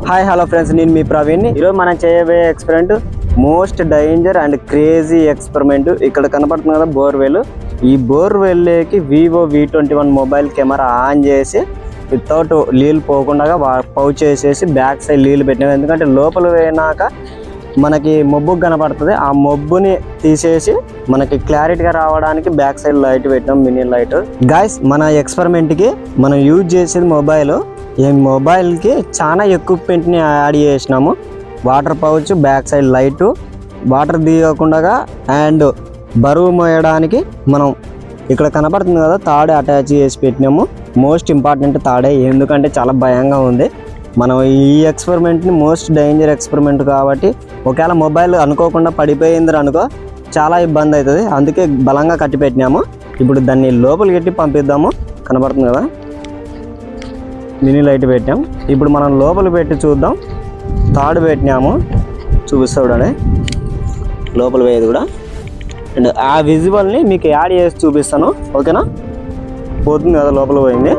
Hi hello friends, నేను మీ ప్రవీణ్. ఈరోజు మనం చేయబోయే experiment most danger and crazy experiment. ఇక్కడ కనపడుతుంది కదా బోర్వెల్. ఈ బోర్వెల్కి Vivo V21 mobile camera on చేసి వితౌట్ నీళ్ళు పోకుండా పౌచ్ చేసేసి బ్యాక్ సైడ్ నీళ్ళు పెట్టినాం. ఎందుకంటే లోపల పోయినాక మనకి మబ్బు కనపడుతుంది. ఆ మబ్బుని తీసేసి మనకి క్లారిటీగా రావడానికి బ్యాక్ సైడ్ లైట్ పెట్టినాం, మినీ లైట్. గాయ్స్, మన ఎక్స్పెరిమెంట్కి మనం యూజ్ చేసేది మొబైల్. ఈ మొబైల్కి చాలా ఎక్విప్మెంట్ని యాడ్ చేసినాము. Water pouch, back side light, water దిగకుండా అండ్ బరువు మోయడానికి మనం ఇక్కడ కనపడుతుంది కదా తాడే అటాచ్ చేసి పెట్టినాము. మోస్ట్ ఇంపార్టెంట్ తాడే, ఎందుకంటే చాలా భయంగా ఉంది. మనం ఈ ఎక్స్పెరిమెంట్ని మోస్ట్ డేంజర్ ఎక్స్పెరిమెంట్ కాబట్టి ఒకవేళ మొబైల్ అనుకోకుండా పడిపోయింది అనుకో చాలా ఇబ్బంది అవుతుంది. అందుకే బలంగా కట్టి పెట్టినాము. ఇప్పుడు దాన్ని లోపలికి పెట్టి పంపిద్దాము. కనపడుతుంది కదా మినీ లైట్ పెట్టాం. ఇప్పుడు మనం లోపల పెట్టి చూద్దాం. తాడు పెట్టినాము, చూపిస్తాడనే లోపల పోయేది కూడా. అండ్ ఆ విజువల్ని మీకు యాడ్ చేసి చూపిస్తాను, ఓకేనా? పోతుంది కదా, లోపల పోయింది.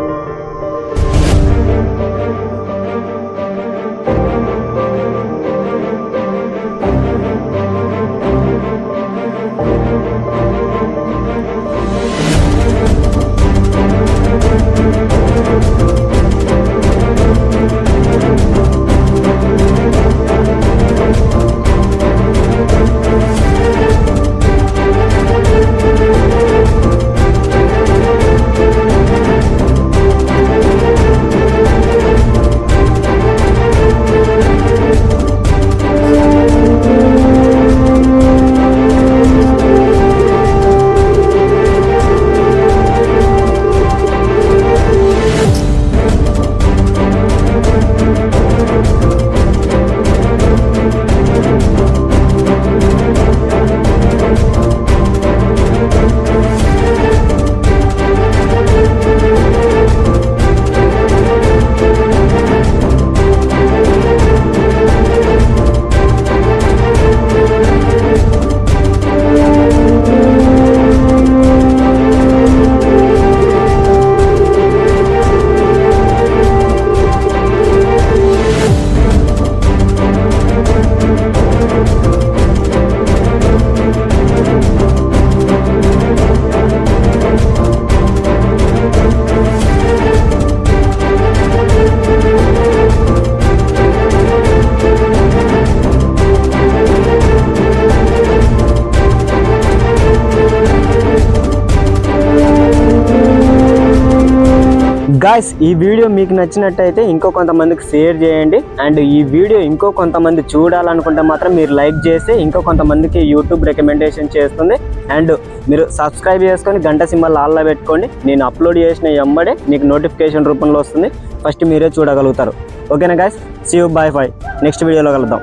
గాయ్స్, ఈ వీడియో మీకు నచ్చినట్టయితే ఇంకో కొంతమందికి షేర్ చేయండి. అండ్ ఈ వీడియో ఇంకో కొంతమంది చూడాలనుకుంటే మాత్రం మీరు లైక్ చేస్తే ఇంకో కొంతమందికి యూట్యూబ్ రికమెండేషన్ చేస్తుంది. అండ్ మీరు సబ్స్క్రైబ్ చేసుకొని గంట సింబల్ ఆల్లో పెట్టుకోండి. నేను అప్లోడ్ చేసిన వెంబడే మీకు నోటిఫికేషన్ రూపంలో వస్తుంది. ఫస్ట్ మీరే చూడగలుగుతారు. ఓకేనా guys, see you, bye bye. Next వీడియోలో కలుద్దాం.